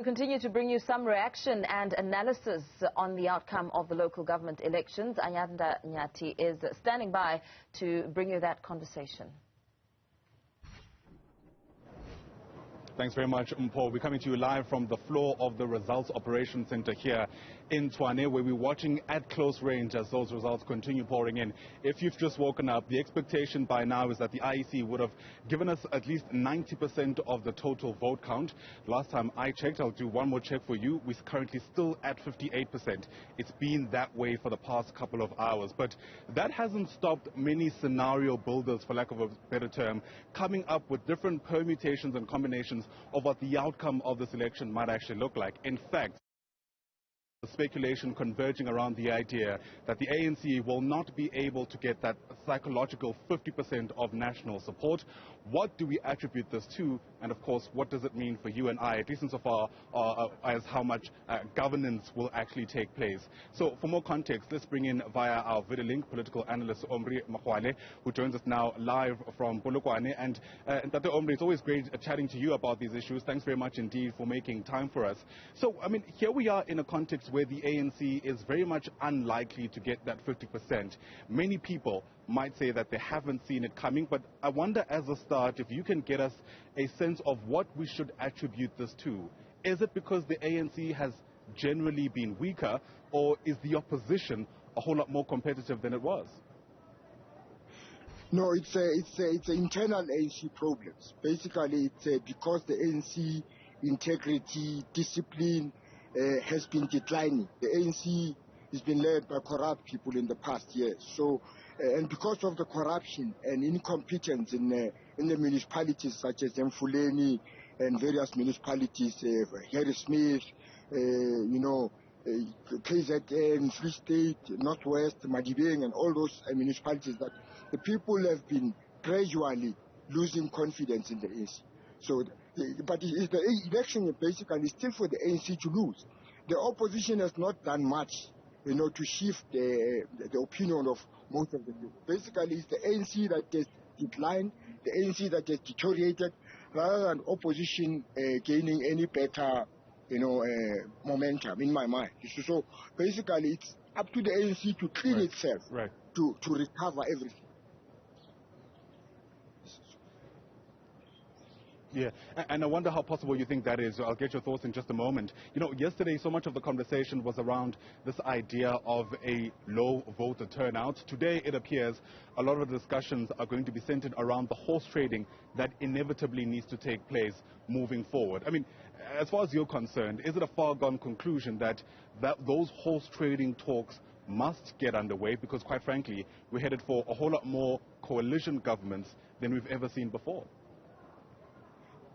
We continue to bring you some reaction and analysis on the outcome of the local government elections. Ayanda Nyati is standing by to bring you that conversation. Thanks very much, Mpho. We're coming to you live from the floor of the Results Operations Center here in Tshwane, where we're watching at close range as those results continue pouring in. If you've just woken up, the expectation by now is that the IEC would have given us at least 90% of the total vote count. Last time I checked, I'll do one more check for you, we're currently still at 58%. It's been that way for the past couple of hours. But that hasn't stopped many scenario builders, for lack of a better term, coming up with different permutations and combinations of what the outcome of this election might actually look like. In fact, the speculation converging around the idea that the ANC will not be able to get that psychological 50% of national support. What do we attribute this to? And of course, what does it mean for you and I, at least insofar as how much governance will actually take place? So for more context, let's bring in via our video link political analyst Omry Makgoale, who joins us now live from Polokwane. And Dr. Omry, it's always great chatting to you about these issues. Thanks very much indeed for making time for us. So, I mean, here we are in a context where the ANC is very much unlikely to get that 50%. Many people might say that they haven't seen it coming, but I wonder as a start if you can get us a sense of what we should attribute this to. Is it because the ANC has generally been weaker, or is the opposition a whole lot more competitive than it was? No, it's internal ANC problems. Basically, it's because the ANC integrity, discipline, has been declining. The ANC has been led by corrupt people in the past years. So, and because of the corruption and incompetence in the municipalities such as Mfuleni and various municipalities, Harry Smith, KZN, Free State, Northwest, Madibeng, and all those municipalities, that the people have been gradually losing confidence in the ANC. So, but the election basically is still for the ANC to lose. The opposition has not done much, to shift the opinion of most of the people. Basically, it's the ANC that has declined, the ANC that has deteriorated, rather than opposition gaining any better, momentum, in my mind. So basically, it's up to the ANC to clean itself, to recover everything. Yeah, and I wonder how possible you think that is. I'll get your thoughts in just a moment. Yesterday, so much of the conversation was around this idea of a low voter turnout. Today, it appears a lot of the discussions are going to be centered around the horse trading that inevitably needs to take place moving forward. I mean, as far as you're concerned, is it a far-gone conclusion that those horse trading talks must get underway? Because quite frankly, we're headed for a whole lot more coalition governments than we've ever seen before.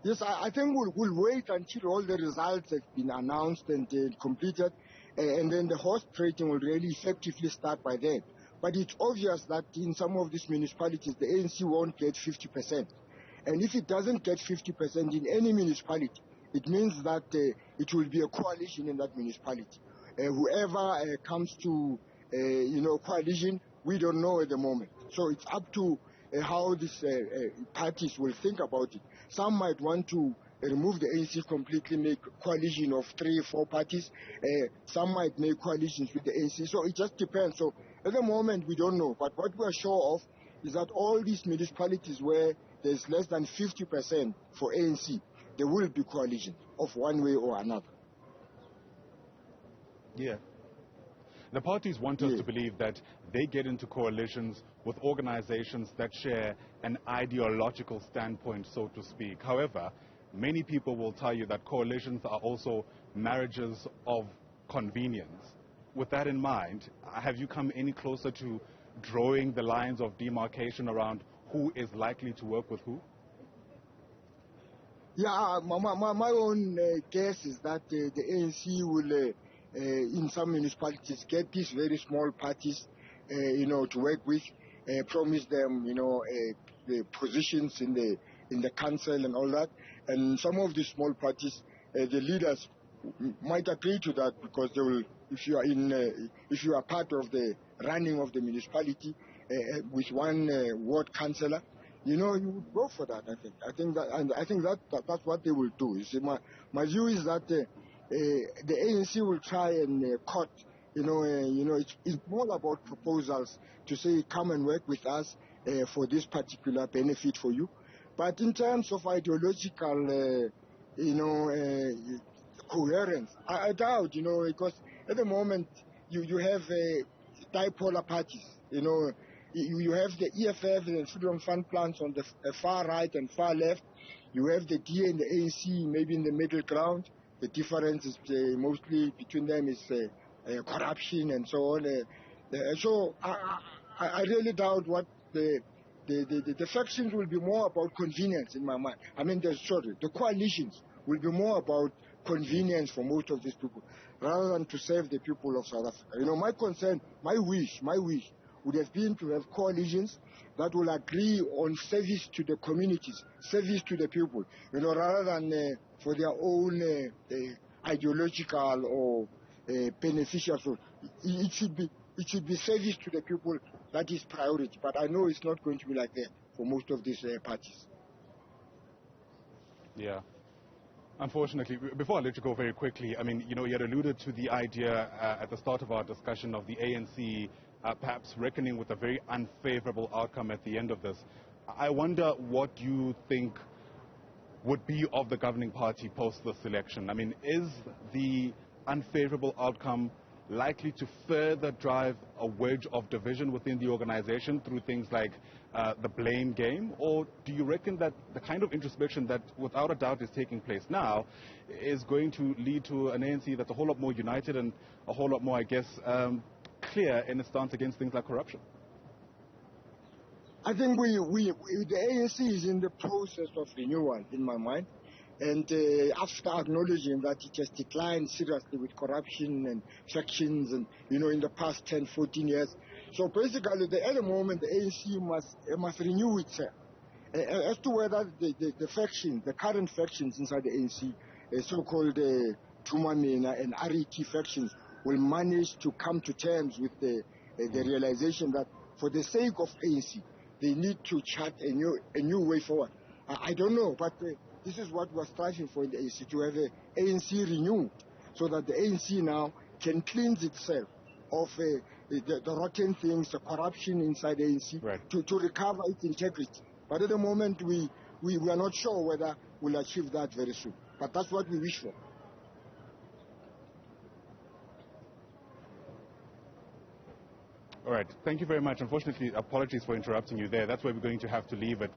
Yes, I think we'll wait until all the results have been announced and completed, and then the horse trading will really effectively start by then. But it's obvious that in some of these municipalities, the ANC won't get 50%. And if it doesn't get 50% in any municipality, it means that it will be a coalition in that municipality. Whoever comes to, coalition, we don't know at the moment. So it's up to how these parties will think about it. Some might want to remove the ANC completely, make a coalition of 3 or 4 parties. Some might make coalitions with the ANC. So it just depends. So at the moment, we don't know. But what we are sure of is that all these municipalities where there's less than 50% for ANC, there will be coalitions of one way or another. Yeah. The parties want us to believe that they get into coalitions with organizations that share an ideological standpoint, so to speak. However, many people will tell you that coalitions are also marriages of convenience. With that in mind, have you come any closer to drawing the lines of demarcation around who is likely to work with who? Yeah, my own guess is that the ANC will, in some municipalities, get these very small parties, to work with, promise them, the positions in the council and all that. And some of these small parties, the leaders might agree to that, because they will, if you are part of the running of the municipality with one ward councillor, you would go for that. I think that's what they will do. You see, my view is that the ANC will try and cut. It's more about proposals to say, come and work with us for this particular benefit for you. But in terms of ideological, coherence, I doubt, because at the moment you have dipolar parties. You have the EFF and Freedom Fund plans on the far right and far left. You have the DA and the ANC maybe in the middle ground. The difference is mostly between them is corruption and so on. So I really doubt what the factions will be more about convenience in my mind. I mean, the coalitions will be more about convenience for most of these people rather than to serve the people of South Africa. My concern, my wish would have been to have coalitions that will agree on service to the communities, service to the people, rather than for their own ideological or beneficial. So it should be service to the people that is priority. But I know it's not going to be like that for most of these parties. Yeah. Unfortunately, before I let you go very quickly, I mean, you had alluded to the idea at the start of our discussion of the ANC perhaps reckoning with a very unfavorable outcome at the end of this. I wonder what you think would be of the governing party post this election. I mean, is the unfavorable outcome likely to further drive a wedge of division within the organization through things like the blame game? Or do you reckon that the kind of introspection that without a doubt is taking place now is going to lead to an ANC that's a whole lot more united and a whole lot more, I guess, clear in its stance against things like corruption? I think the ANC is in the process of renewal, in my mind. And after acknowledging that it has declined seriously with corruption and factions and, in the past 10, 14 years. So basically, at the moment, the ANC must renew itself. As to whether the factions, the current factions inside the ANC, so-called Tumamina and RET factions, will manage to come to terms with the realization that for the sake of ANC, they need to chart a new way forward. I don't know, but this is what we're striving for in the ANC, to have an ANC renewed, so that the ANC now can cleanse itself of the rotten things, the corruption inside the ANC, right, to recover its integrity. But at the moment, we are not sure whether we'll achieve that very soon. But that's what we wish for. All right. Thank you very much. Unfortunately, apologies for interrupting you there. That's where we're going to have to leave it.